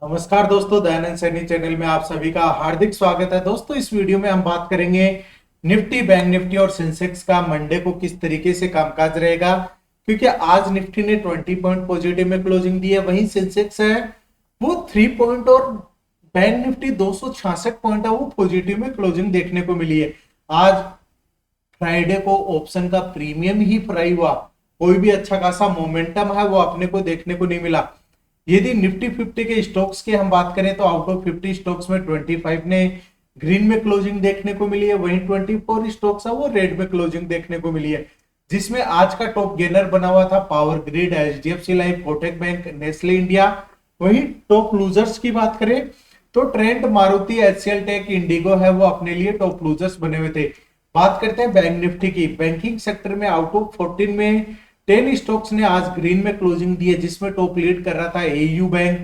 नमस्कार दोस्तों, दयानंद सैनी चैनल में आप सभी का हार्दिक स्वागत है। दोस्तों, इस वीडियो में हम बात करेंगे निफ्टी, बैंक निफ्टी और सेंसेक्स का मंडे को किस तरीके से कामकाज रहेगा। क्योंकि आज निफ्टी ने 20 पॉइंट पॉजिटिव में क्लोजिंग दी है, वहीं सेंसेक्स है वो 3 पॉइंट और बैंक निफ्टी 266 पॉइंट है वो पॉजिटिव में क्लोजिंग देखने को मिली है। आज फ्राइडे को ऑप्शन का प्रीमियम ही फ्राई हुआ, कोई भी अच्छा खासा मोमेंटम है वो अपने को देखने को नहीं मिला। यदि निफ्टी 50 के स्टॉक्स की हम बात करें तो आउट ऑफ 50 स्टॉक्स में 25 ने ग्रीन में क्लोजिंग देखने को मिली है, वहीं 24 स्टॉक्स है वो रेड में क्लोजिंग देखने को मिली है। जिसमें आज का टॉप गेनर बना हुआ था पावर ग्रिड, एचडीएफसी लाइफ, कोटक बैंक, नेस्ले इंडिया। वहीं टॉप लूजर्स की बात करें तो ट्रेंट, मारुति, एचसीएल टेक, इंडिगो है वो अपने लिए टॉप लूजर्स बने हुए थे। बात करते हैं बैंक निफ्टी की। बैंकिंग सेक्टर में आउट ऑफ 14 में 10 स्टॉक्स ने आज ग्रीन में क्लोजिंग दी है, जिसमें टॉप लीड कर रहा था AU bank,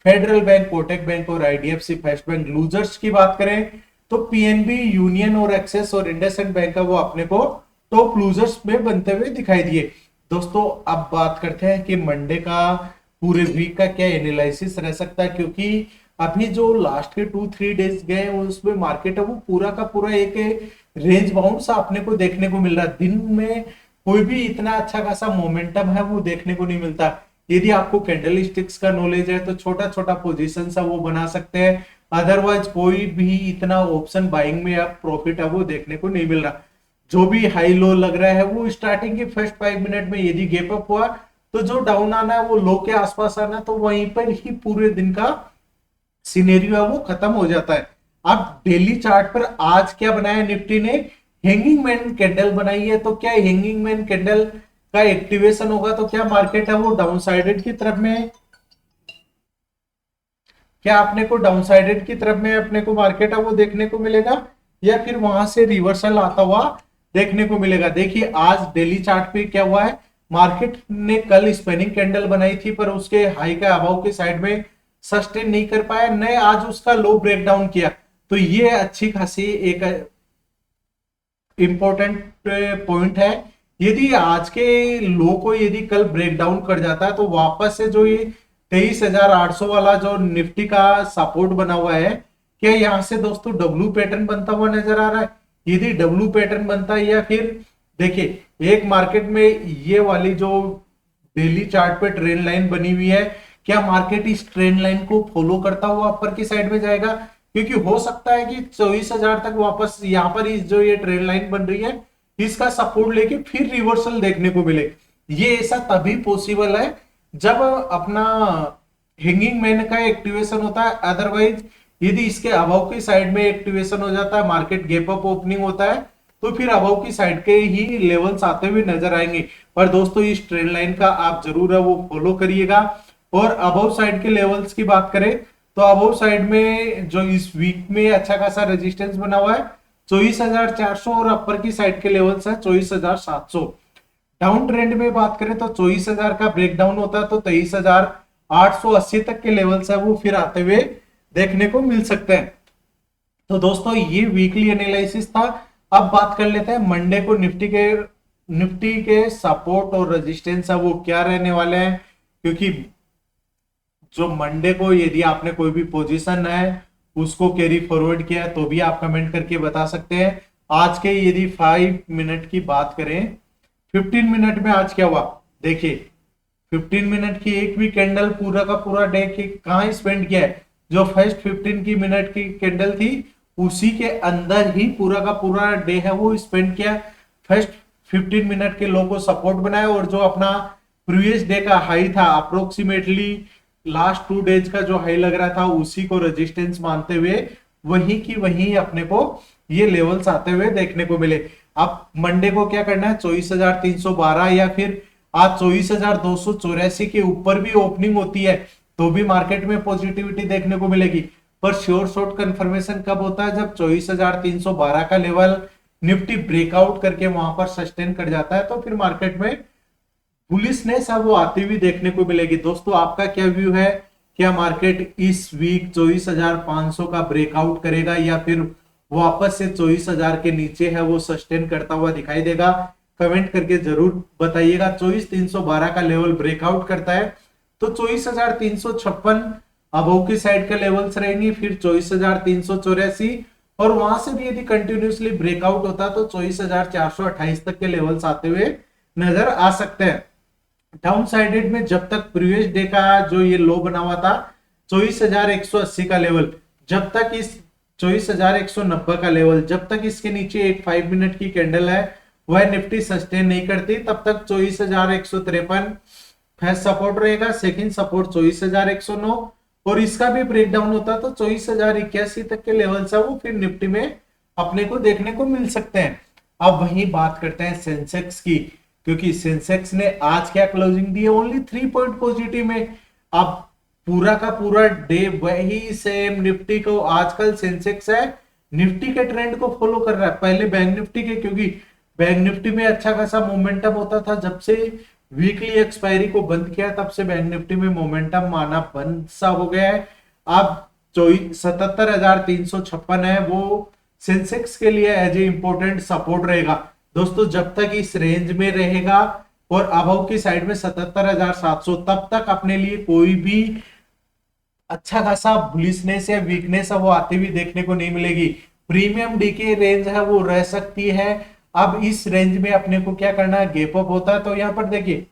federal bank, Kotak bank और आईडीएफसी फर्स्ट बैंक। लूजर्स की बात करें तो पीएनबी, यूनियन और एक्सेस और इंडसइंड बैंक का वो अपने को टॉप लूजर्स में बनते हुए दिखाई दिए। दोस्तों, अब बात करते हैं कि मंडे का पूरे वीक का क्या एनालिसिस रह सकता है। क्योंकि अभी जो लास्ट के 2-3 डेज गए उसमें मार्केट है वो पूरा का पूरा एक रेंज बाउंड सा अपने को देखने को मिल रहा है। दिन में कोई भी इतना अच्छा खासा मोमेंटम है वो देखने को नहीं मिलता। यदि आपको कैंडल स्टिक्स का नॉलेज है तो छोटा छोटा पोजीशन सा वो बना सकते हैं, अदरवाइज कोई भी इतना ऑप्शन बाइंग में आप प्रॉफिट है वो देखने को नहीं मिल रहा। जो भी हाई लो लग रहा है वो स्टार्टिंग के फर्स्ट 5 मिनट में यदि गैप अप हुआ तो जो डाउन आना है वो लो के आसपास आना, तो वहीं पर ही पूरे दिन का सिनेरियो है वो खत्म हो जाता है। अब डेली चार्ट पर आज क्या बनाया निफ्टी ने, हैंगिंग मैन कैंडल बनाई है। तो क्या हैंगिंग मैन कैंडल का एक्टिवेशन होगा तो क्या मार्केट है वो डाउन साइडेड की तरफ में, क्या अपने को डाउन साइडेड की तरफ में अपने को मार्केट है वो देखने को मिलेगा, या फिर वहां से रिवर्सल आता हुआ देखने को मिलेगा। देखिए आज डेली चार्ट पे क्या हुआ है, मार्केट ने कल स्पिनिंग कैंडल बनाई थी पर उसके हाई का अभाव के साइड में सस्टेन नहीं कर पाया, ने आज उसका लो ब्रेक डाउन किया। तो ये अच्छी खासी एक इंपॉर्टेंट पॉइंट है। यदि आज के लो को यदि कल ब्रेक डाउन कर जाता है तो वापस से जो ये 23,800 वाला जो निफ्टी का सपोर्ट बना हुआ है, क्या यहां से दोस्तों डब्ल्यू पैटर्न बनता हुआ नजर आ रहा है। यदि डब्ल्यू पैटर्न बनता है, या फिर देखिए एक मार्केट में ये वाली जो डेली चार्ट पे ट्रेंड लाइन बनी हुई है, क्या मार्केट इस ट्रेंड लाइन को फॉलो करता हुआ अपर की साइड में जाएगा। क्योंकि हो सकता है कि 24,000 तक वापस यहाँ पर इस जो ये ट्रेंड लाइन बन रही है इसका सपोर्ट लेके फिर रिवर्सल देखने को मिले। ये ऐसा तभी पॉसिबल है जब अपना हैंगिंग मैन का एक्टिवेशन होता है, अदरवाइज यदि इसके अबव की साइड में एक्टिवेशन हो जाता है, मार्केट गैप अप ओपनिंग होता है, तो फिर अबव की साइड के ही लेवल्स आते हुए नजर आएंगे। पर दोस्तों इस ट्रेंड लाइन का आप जरूर है वो फॉलो करिएगा। और अबव साइड के लेवल्स की बात करें तो अबव साइड में जो इस वीक में अच्छा खासा रेजिस्टेंस बना हुआ है 24,400 और अपर की साइड के लेवल्स है 24,700। डाउन ट्रेंड में बात करें तो 24,000 का ब्रेकडाउन होता है तो 23,880 तक के लेवल्स है वो फिर आते हुए देखने को मिल सकते हैं। तो दोस्तों ये वीकली एनालिसिस था। अब बात कर लेते हैं मंडे को निफ्टी के सपोर्ट और रेजिस्टेंस है वो क्या रहने वाले हैं। क्योंकि जो मंडे को यदि आपने कोई भी पोजीशन है उसको कैरी फॉरवर्ड किया है तो भी आप कमेंट करके बता सकते हैं। आज के यदि 5 मिनट की बात करें, 15 मिनट में आज क्या हुआ देखिए, 15 मिनट की एक भी कैंडल पूरा का पूरा डे की कहां स्पेंड किया है। जो फर्स्ट 15 की मिनट की कैंडल थी उसी के अंदर ही पूरा का पूरा डे है वो स्पेंड किया। फर्स्ट 15 मिनट के लो को सपोर्ट बनाया और जो अपना प्रीवियस डे का हाई था अप्रोक्सीमेटली लास्ट 2 डेज का जो हाई लग रहा था उसी को रेजिस्टेंस मानते हुए वहीं की वहीं अपने को ये लेवल्स आते हुए देखने को मिले। अब मंडे को क्या करना है, 24,312 या फिर आज 24,284 के ऊपर भी ओपनिंग होती है तो भी मार्केट में पॉजिटिविटी देखने को मिलेगी। पर श्योर शॉर्ट कंफर्मेशन कब होता है, जब 24,312 का लेवल निफ्टी ब्रेकआउट करके वहां पर सस्टेन कर जाता है तो फिर मार्केट में बुलिशनेस है वो आती हुई देखने को मिलेगी। दोस्तों आपका क्या व्यू है, क्या मार्केट इस वीक 24,500 का ब्रेकआउट करेगा या फिर वापस से 24,000 के नीचे है वो सस्टेन करता हुआ दिखाई देगा। कमेंट करके जरूर बताइएगा। 24,312 का लेवल ब्रेकआउट करता है तो 24,356 अबव की साइड के लेवल्स रहेंगे, फिर 24,384, और वहां से भी यदि कंटिन्यूसली ब्रेकआउट होता तो 24,428 तक के लेवल्स आते हुए नजर आ सकते हैं। डाउन साइडेड में जब तक प्रीवियस डे का जो ये लो बना हुआ था 24,180 का लेवल, जब तक इस 24,190 का लेवल, जब तक इसके नीचे एक 5 मिनट की कैंडल है वह निफ्टी सस्टेन नहीं करती, तब तक 24,153 फर्स्ट सपोर्ट रहेगा, सेकंड सपोर्ट 24,109, और इसका भी ब्रेकडाउन होता तो 24,081 तक के लेवल है वो फिर निफ्टी में अपने को देखने को मिल सकते हैं। अब वही बात करते हैं सेंसेक्स की, क्योंकि सेंसेक्स ने आज क्या क्लोजिंग दी है, ओनली 3 पॉइंट पॉजिटिव में। अब पूरा का पूरा डे वही सेम निफ्टी को, आजकल सेंसेक्स है निफ्टी के ट्रेंड को फॉलो कर रहा है, पहले बैंक निफ्टी के, क्योंकि बैंक निफ्टी में अच्छा खासा मोमेंटम होता था, जब से वीकली एक्सपायरी को बंद किया तब से बैंक निफ्टी में मोमेंटम आना बंद सा हो गया है। अब 77,356 है वो सेंसेक्स के लिए एज ए इंपॉर्टेंट सपोर्ट रहेगा दोस्तों, जब तक इस रेंज में रहेगा और अबव की साइड में 77,700, तब तक अपने लिए कोई भी अच्छा खासा बुलिशनेस या वीकनेस है वो आती हुई देखने को नहीं मिलेगी। प्रीमियम डी की रेंज है वो रह सकती है। अब इस रेंज में अपने को क्या करना है, गैप अप होता है तो यहां पर देखिए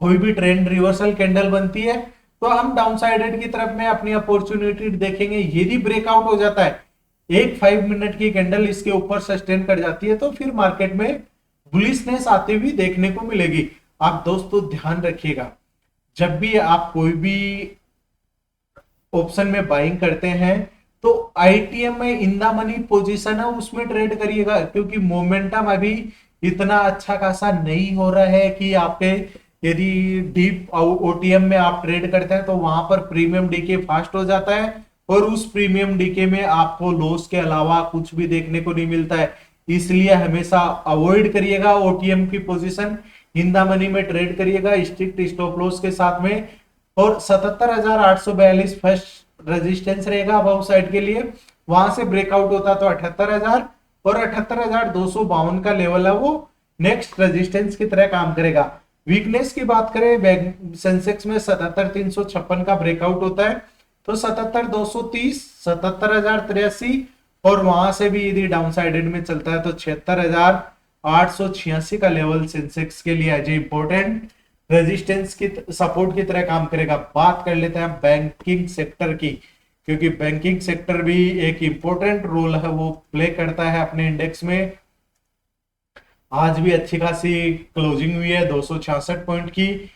कोई भी ट्रेंड रिवर्सल कैंडल बनती है तो हम डाउन साइडेड की तरफ में अपनी अपॉर्चुनिटी देखेंगे। यदि ब्रेकआउट हो जाता है, एक 5 मिनट की कैंडल इसके ऊपर सस्टेन कर जाती है, तो फिर मार्केट में बुलिशनेस आती हुई देखने को मिलेगी। आप दोस्तों ध्यान रखिएगा, जब भी आप कोई भी ऑप्शन में बाइंग करते हैं तो आईटीएम में इन द मनी पोजीशन है उसमें ट्रेड करिएगा, क्योंकि मोमेंटम अभी इतना अच्छा खासा नहीं हो रहा है कि आपके यदि डीप ओटीएम में आप ट्रेड करते हैं तो वहां पर प्रीमियम डीके फास्ट हो जाता है और उस प्रीमियम डीके में आपको लॉस के अलावा कुछ भी देखने को नहीं मिलता है। इसलिए हमेशा अवॉइड करिएगा ओटीएम की पोजीशन, इन द मनी में ट्रेड करिएगा स्ट्रिक्ट स्टॉप लॉस के साथ में। और 77,842 फर्स्ट रेजिस्टेंस रहेगा अबव साइड के लिए, वहां से ब्रेकआउट होता तो 78,000 और 78,252 का लेवल है वो नेक्स्ट रेजिस्टेंस की तरह काम करेगा। वीकनेस की बात करें सेंसेक्स में 77,356 का ब्रेकआउट होता है तो 77,230, 77,083 और वहां से भी यदि डाउन साइडेड में चलता है तो 76,886 का लेवल सेंसेक्स के लिए एज इंपॉर्टेंट रेजिस्टेंस की सपोर्ट की तरह काम करेगा। बात कर लेते हैं बैंकिंग सेक्टर की, क्योंकि बैंकिंग सेक्टर भी एक इंपॉर्टेंट रोल है वो प्ले करता है अपने इंडेक्स में। आज भी अच्छी खासी क्लोजिंग हुई है 266 पॉइंट की।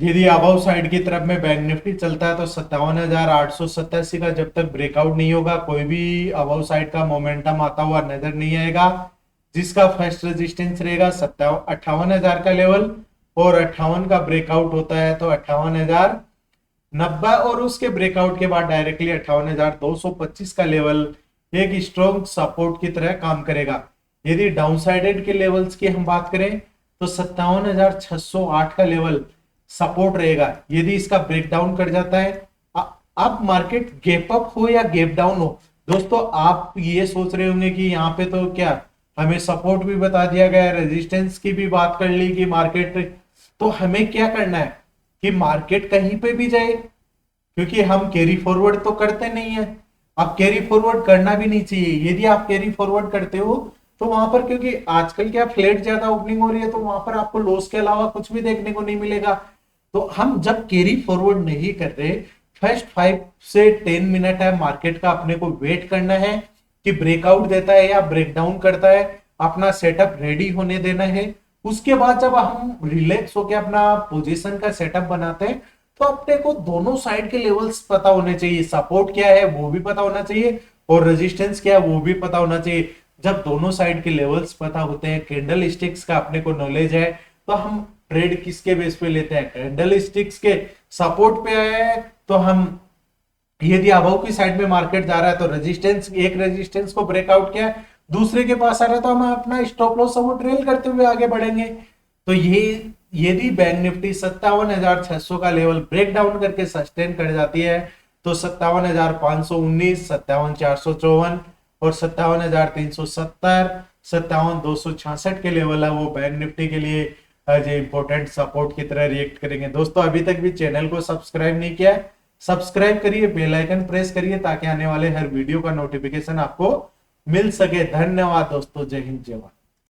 यदि अबव साइड की तरफ में बैंक निफ्टी चलता है तो 57,887 का जब तक ब्रेकआउट नहीं होगा कोई भी अबव साइड का मोमेंटम आता हुआ नजर नहीं आएगा, जिसका फर्स्ट रेजिस्टेंस रहेगा 58,000 का लेवल और 58 का ब्रेकआउट होता है तो 58,090 और उसके ब्रेकआउट के बाद डायरेक्टली 58,225 का लेवल एक स्ट्रॉन्ग सपोर्ट की तरह काम करेगा। यदि डाउन साइडेड के लेवल्स की हम बात करें तो 57,608 का लेवल सपोर्ट रहेगा। यदि इसका ब्रेकडाउन कर जाता है, अब मार्केट गैप अप हो या गैप डाउन हो, दोस्तों आप ये सोच रहे होंगे कि यहाँ पे तो क्या हमें सपोर्ट भी बता दिया गया, रेजिस्टेंस की भी बात कर ली कि मार्केट, तो हमें क्या करना है कि मार्केट कहीं पे भी जाए, क्योंकि हम कैरी फॉरवर्ड तो करते नहीं है। अब कैरी फॉरवर्ड करना भी नहीं चाहिए। यदि आप कैरी फॉरवर्ड करते हो तो वहां पर, क्योंकि आजकल क्या फ्लैट ज्यादा ओपनिंग हो रही है तो वहां पर आपको लॉस के अलावा कुछ भी देखने को नहीं मिलेगा। तो हम जब कैरी फॉरवर्ड नहीं कर रहे, फर्स्ट 5 से 10 मिनट है मार्केट का, अपने को वेट करना है कि ब्रेकआउट देता है या ब्रेकडाउन करता है, अपना सेटअप रेडी होने देना है। उसके बाद जब हम रिलैक्स होकर अपना पोजीशन का सेटअप बनाते हैं तो अपने को दोनों साइड के लेवल्स पता होने चाहिए, सपोर्ट क्या है वो भी पता होना चाहिए और रेजिस्टेंस क्या है वो भी पता होना चाहिए। जब दोनों साइड के लेवल्स पता होते हैं, कैंडल स्टिक्स का अपने को नॉलेज है, तो हम ट्रेड किसके बेस पे लेते हैं, कैंडल स्टिक्स के सपोर्ट पे आया है तो हम, यदि अबव की साइड में मार्केट जा रहा है तो रेजिस्टेंस, एक रेजिस्टेंस को ब्रेकआउट किया है दूसरे के पास आ रहा है तो हम अपना स्टॉप लॉस वो ट्रेल करते हुए आगे बढ़ेंगे। तो ये यदि बैंक निफ्टी 57,600 का लेवल ब्रेक डाउन करके सस्टेन कर जाती है तो 57,519, 57,454 और 57,370, 57,266 के लेवल है वो बैंक निफ्टी के लिए जो इंपॉर्टेंट सपोर्ट की तरह रिएक्ट करेंगे। दोस्तों अभी तक भी चैनल को सब्सक्राइब नहीं किया है, सब्सक्राइब करिए, बेल आइकन प्रेस करिए ताकि आने वाले हर वीडियो का नोटिफिकेशन आपको मिल सके। धन्यवाद दोस्तों, जय हिंद जय भारत।